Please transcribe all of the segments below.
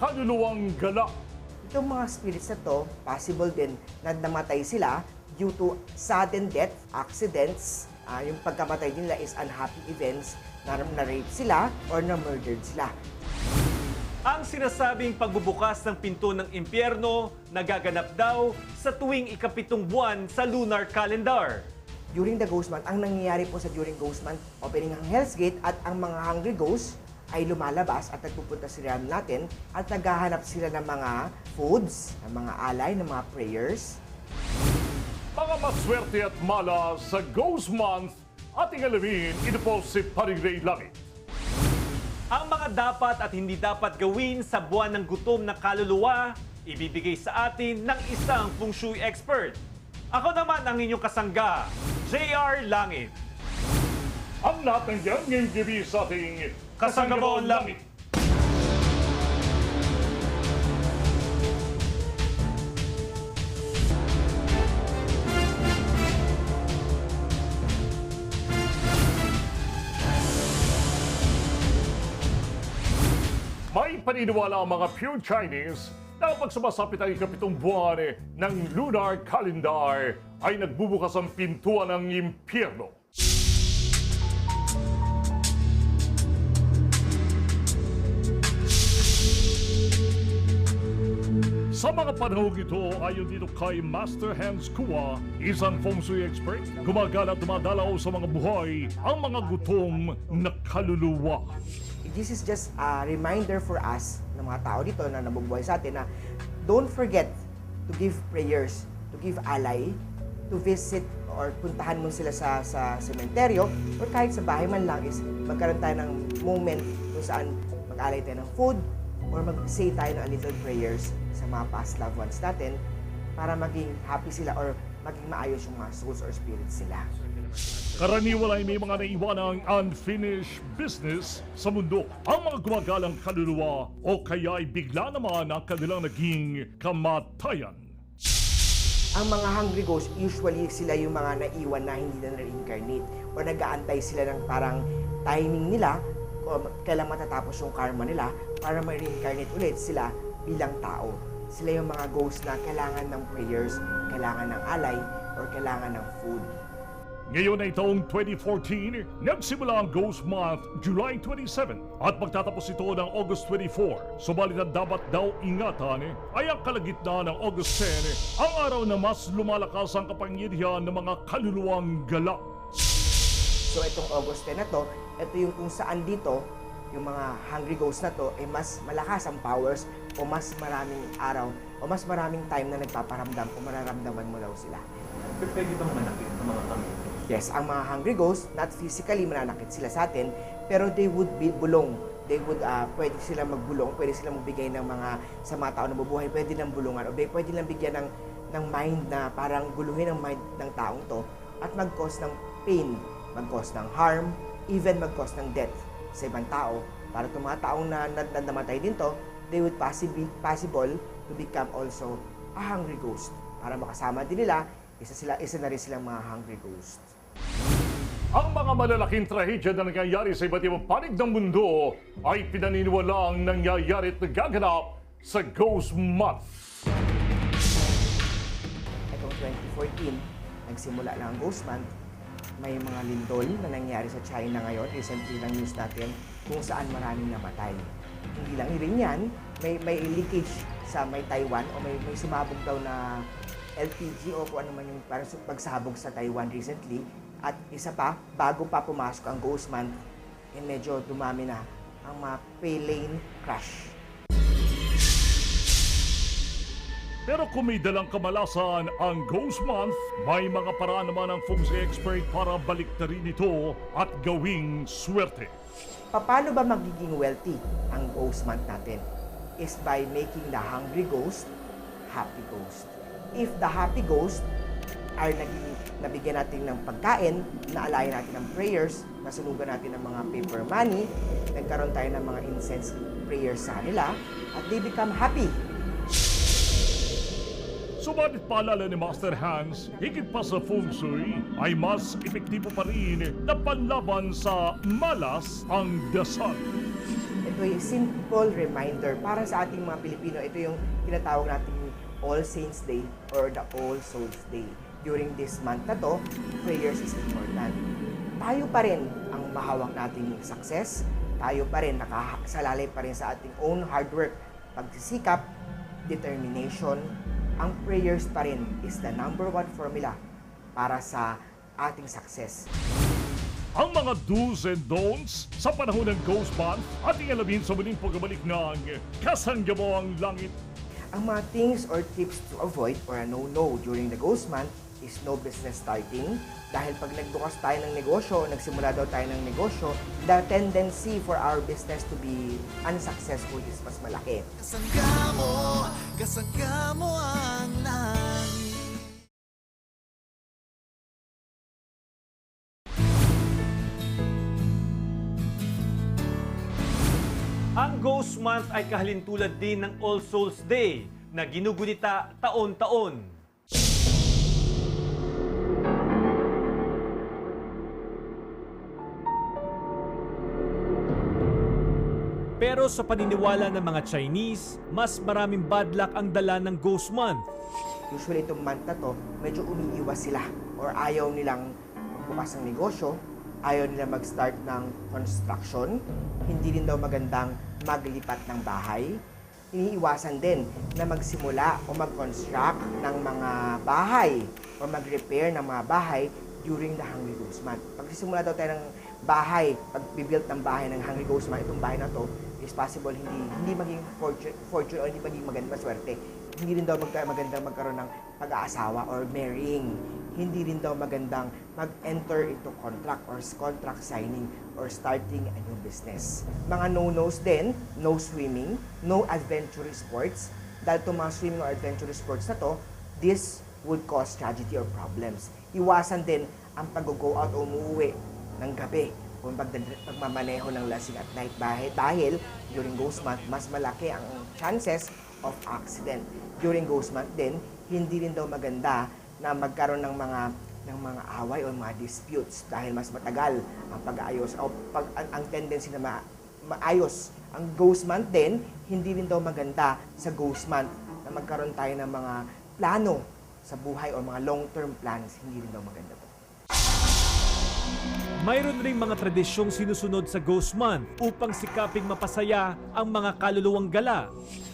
kaluluwang gala. Itong mga spirits na to, possible din na namatay sila due to sudden death, accidents. Yung pagkamatay nila is unhappy events, na-rape sila or na-murdered sila. Ang sinasabing pagbubukas ng pinto ng impyerno nagaganap daw sa tuwing ikapitong buwan sa lunar calendar. During the Ghost Month, ang nangyayari po sa during Ghost Month, opening ang Hell's Gate at ang mga hungry ghosts ay lumalabas at nagpupunta sa realm natin at naghahanap sila ng mga foods, ng mga alay, ng mga prayers. Mga maswerte at mala sa Ghost Month, ating alamin, ito po si Paring Ray Langit. Ang mga dapat at hindi dapat gawin sa buwan ng gutom na kaluluwa, ibibigay sa atin ng isang feng shui expert. Ako naman ang inyong kasangga, JR Langit. Ang lahat ng yan ngayong gabi sa ating Kasanggamoon Langit. May paniniwala ang mga pure Chinese na kapag sumasapit ang ikapitong buwan ng lunar calendar ay nagbubukas ang pintuan ng impyerno. Sa mga panahong ito, ayon dito kay Master Hans Kua, isang feng shui expert, gumagala at dumadalaw sa mga buhay ang mga gutom na kaluluwa. This is just a reminder for us, ng mga tao dito na nabubuhay sa atin, na don't forget to give prayers, to give alay, to visit or puntahan mo sila sa sementeryo or kahit sa bahay man lang is magkaroon tayo ng moment kung saan mag-alay tayo ng food or mag-say tayo ng little prayers sa mga past loved ones natin para maging happy sila or maging maayos yung mga souls or spirits sila. Karaniwan ay may mga naiwanang unfinished business sa mundo. Ang mga gumagalang kaluluwa o kaya ay bigla naman ang kanilang naging kamatayan. Ang mga hungry ghosts, usually sila yung mga naiwan na hindi na na-reincarnate o nag-aantay sila ng parang timing nila o kailan matatapos yung karma nila para ma-reincarnate ulit sila bilang tao. Sila yung mga ghosts na kailangan ng prayers, kailangan ng alay, or kailangan ng food. Ngayon ay taong 2014, nagsimula ang Ghost Month July 27 at magtatapos ito ng August 24. Subalit ang dapat daw ingatan ay ang kalagitnaan ng August 10, ang araw na mas lumalakas ang kapangyarihan ng mga kaluluwang gala. So itong August 10 na to, ito yung kung saan dito, yung mga hungry ghosts na to, ay mas malakas ang powers o mas maraming araw o mas maraming time na nagpaparamdam o mararamdaman mo daw sila. Pwede bang manakit ng mga kami? Yes, ang mga hungry ghosts, not physically mananakit sila sa atin, pero they would be bulong. They would, pwede sila magbulong, pwede sila magbigay ng mga, sa mga tao na mabuhay, pwede ng bulungan, o pwede lang bigyan ng mind na parang guluhin ang mind ng taong to, at mag-cause ng pain, mag-cause ng harm, even mag-cause ng death sa ibang tao. Para itong mga taong na namatay din to, they would possible to become also a hungry ghost. Para makasama din nila, isa na rin silang mga hungry ghost. Ang mga malalaking trahedya na nangyayari sa iba't ibang panig ng mundo ay pinaniniwalaang nangyayari at nagaganap sa Ghost Month. Itong 2014, nagsimula lang ang Ghost Month. May mga lindol na nangyari sa China ngayon, recently lang news natin, kung saan maraming namatay. Hindi lang rin yan, may leakage sa may Taiwan o may sumabog daw na LPG o kung ano man yung parang pagsabog sa Taiwan recently. At isa pa, bago pa pumasok ang Ghost Month, medyo dumami na ang mga plane crash. Pero kung may dalang kamalasan ang Ghost Month, may mga paraan naman ang feng shui expert para baliktarin ito at gawing swerte. Paano ba magiging wealthy ang Ghost Month natin? Is by making the hungry ghost happy ghost. If the happy ghost ay nabigyan natin ng pagkain, naalayan natin ng prayers, nasunugan natin ng mga paper money, nagkaroon tayo ng mga incense prayers sa kanila, at they become happy. Subalit paalala ni Master Hans, higit pa sa feng shui, ay mas epektibo pa rin na panlaban sa malas ang dasal. In ito yung simple reminder para sa ating mga Pilipino. Ito yung tinatawag nating All Saints Day or the All Souls Day. During this month na to, prayers is important. Tayo pa rin ang mahawak nating success. Tayo pa rin, nakasalalay pa rin sa ating own hard work, pagsisikap, determination. Ang prayers pa rin is the number one formula para sa ating success. Ang mga do's and don'ts sa panahon ng Ghost Month, ating alamin sa muling pagbabalik ng Kasangga Mo ang Langit. Ang mga things or tips to avoid or a no-no during the Ghost Month is no business starting. Dahil pag nagbukas tayo ng negosyo, nagsimula daw tayo ng negosyo, the tendency for our business to be unsuccessful is mas malaki. Kasangga mo ang langit. Ang Ghost Month ay kahalintulad din ng All Souls Day na ginugunita taon-taon. Pero sa paniniwala ng mga Chinese, mas maraming bad luck ang dala ng Ghost Month. Usually itong month na to, medyo umiiwas sila or ayaw nilang magbukas ng negosyo, ayaw nila mag-start ng construction, hindi rin daw magandang maglipat ng bahay. Iniiwasan din na magsimula o mag-construct ng mga bahay o mag-repair ng mga bahay during the Hungry Ghost Month. Pag sisimula daw tayo ng bahay, pag bibuild ng bahay ng Hungry Ghost Month, itong bahay na to, is possible hindi maging fortune o hindi maging maganda maswerte. Hindi rin daw magandang magkaroon ng pag-aasawa or marrying. Hindi rin daw magandang mag-enter into contract or contract signing or starting a new business. Mga no-nos din, no swimming, no adventurous sports. Dahil itong mga swimming or adventurous sports na to, this would cause tragedy or problems. Iwasan din ang pag-go out o umuwi ng gabi o pagmamaneho ng lasing at night dahil during Ghost Month, mas malaki ang chances of accident. During Ghost Month din, hindi rin daw maganda na magkaroon ng mga away o mga disputes dahil mas matagal ang pag-aayos o ang tendency na maayos. Ang Ghost Month din, hindi rin daw maganda sa Ghost Month na magkaroon tayo ng mga plano sa buhay o mga long-term plans, hindi rin daw maganda po. Mayroon ring mga tradisyong sinusunod sa Ghost Month upang sikaping mapasaya ang mga kaluluwang gala.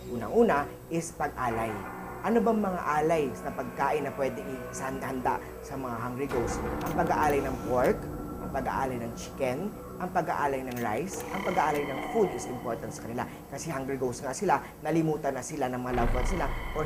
Unang-una is pag-alay. Ano bang mga alay na pagkain na pwedeng isahanda sa mga Hungry Ghosts? Ang pag-aalay ng pork, ang pag-aalay ng chicken, ang pag-aalay ng rice, ang pag-aalay ng food is important sa kanila. Kasi Hungry Ghosts nga sila, nalimutan na sila ng mga loved ones sila or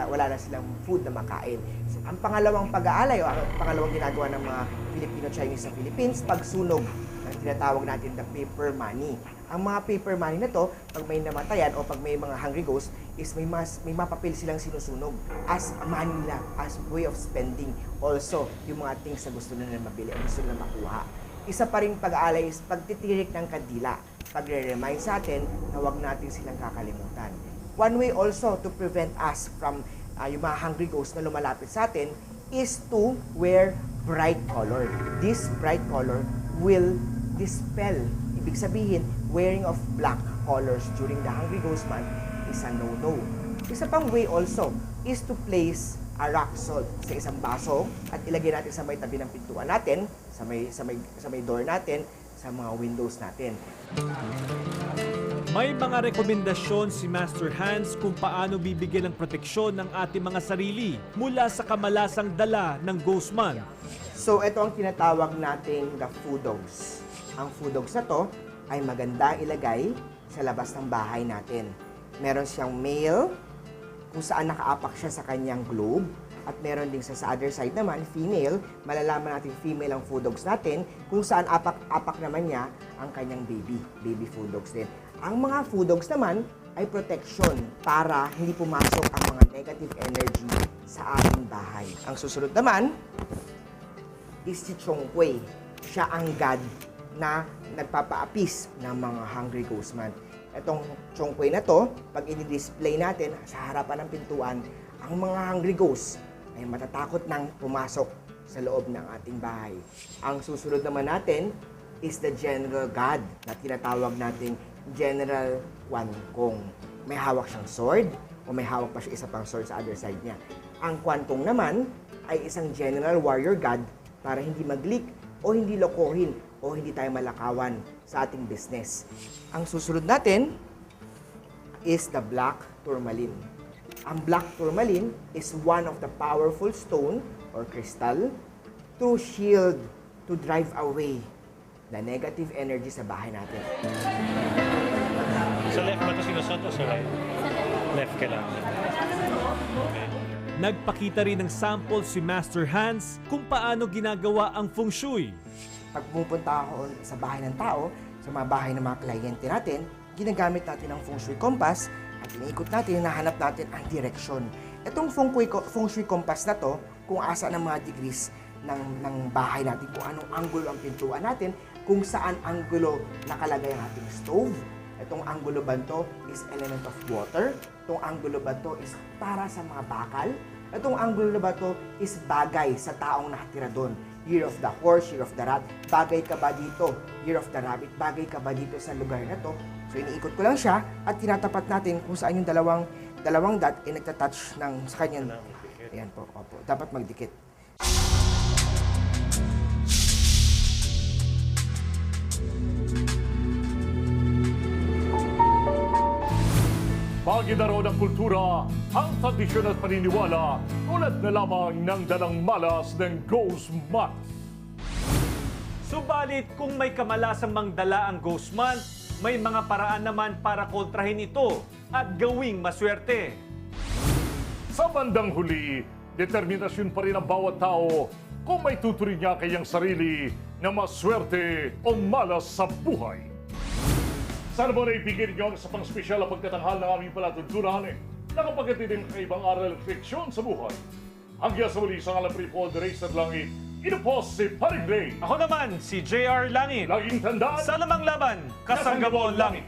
wala na silang food na makain. So, ang pangalawang pag-aalay o ang pangalawang ginagawa ng mga Filipino-Chinese sa Philippines, pagsunog ng tinatawag natin the paper money. Ang mga paper money na to, pag may namatayan o pag may mga Hungry Ghosts, is may mapapil silang sinusunog as money nila, as way of spending. Also, yung mga things na gusto nila mabili o gusto nila makuha. Isa pa rin pag-aalay is pagtitirik ng kandila. Pagre-remind sa atin na huwag natin silang kakalimutan. One way also to prevent us from yung mga Hungry Ghosts na lumalapit sa atin is to wear bright color. This bright color will dispel. Ibig sabihin, wearing of black colors during the Hungry Ghost Month is a no-no. Isa pang way also is to place a rock salt sa isang baso at ilagay natin sa may tabi ng pintuan natin, sa may door natin, sa mga windows natin. May mga rekomendasyon si Master Hans kung paano bibigyan ng proteksyon ng ating mga sarili mula sa kamalasang dala ng Ghost Month. So ito ang tinatawag nating the food dogs. Ang food dogs na to ay maganda ilagay sa labas ng bahay natin. Meron siyang male, kung saan nakaapak siya sa kanyang globe. At meron din sa other side naman, female. Malalaman natin female ang food dogs natin, kung saan apak naman niya ang kanyang baby food dogs din. Ang mga food dogs naman ay protection para hindi pumasok ang mga negative energy sa ating bahay. Ang susunod naman is si Chongquay. Siya ang god na nagpapaapis ng mga Hungry Ghost Month. Itong Chongquay na to, pag i-display natin sa harapan ng pintuan, ang mga Hungry Ghosts ay matatakot nang pumasok sa loob ng ating bahay. Ang susunod naman natin is the General God na tinatawag nating General Quan Kong. May hawak siyang sword o may hawak pa siya isa pang sword sa other side niya. Ang Quan Kong naman ay isang general warrior god para hindi mag-leak o hindi lokohin o hindi tayo malakawan sa ating business. Ang susunod natin is the Black Tourmaline. Ang Black Tourmaline is one of the powerful stone or crystal to shield, to drive away the negative energy sa bahay natin. Sa left ba ito sinusot o sa right? Left ka lang. Okay. Nagpakita rin ng sample si Master Hans kung paano ginagawa ang feng shui. Pag pupunta ako sa bahay ng tao, sa mga bahay ng mga kliyente natin, ginagamit natin ang feng shui compass at iniikot natin, hinahanap natin ang direksyon. Itong feng shui compass na to, kung asa ng mga degrees ng bahay natin, kung anong anggulo ang pintuan natin, kung saan anggulo nakalagay ang ating stove. Itong anggulo ba to is element of water. Itong anggulo ba to is para sa mga bakal. Itong anggulo ba to is bagay sa taong nakatira doon. Year of the horse, year of the rat. Bagay ka ba dito? Year of the rabbit. Bagay ka ba dito sa lugar na to? So iniikot ko lang siya at tinatapat natin kung saan yung dalawang dot ay nagtatouch ng sa kanyang. Ayan po, opo. Dapat magdikit. Bahagi na raw ng kultura ang tradisyon at paniniwala tulad na lamang ng dalang malas ng Ghost Month. Subalit kung may kamalasang mangdala ang Ghost Month, may mga paraan naman para kontrahin ito at gawing maswerte. Sa bandang huli, determinasyon pa rin ang bawat tao kung may tuturing niya kayang sarili na maswerte o malas sa buhay. Sana mo na ibigay niyo sa pang-spesyal na pagtatanghal ng aming palatuntunan nakapagkatid ng kaibang aral at leksyon sa buhay. Hanggang sa muli sa ngalan po the Racer Langit, ito po si Paring Ray. Ako naman, si JR Langit. Laging tandaan, Sa lamang laban, kasangga mo ang langit.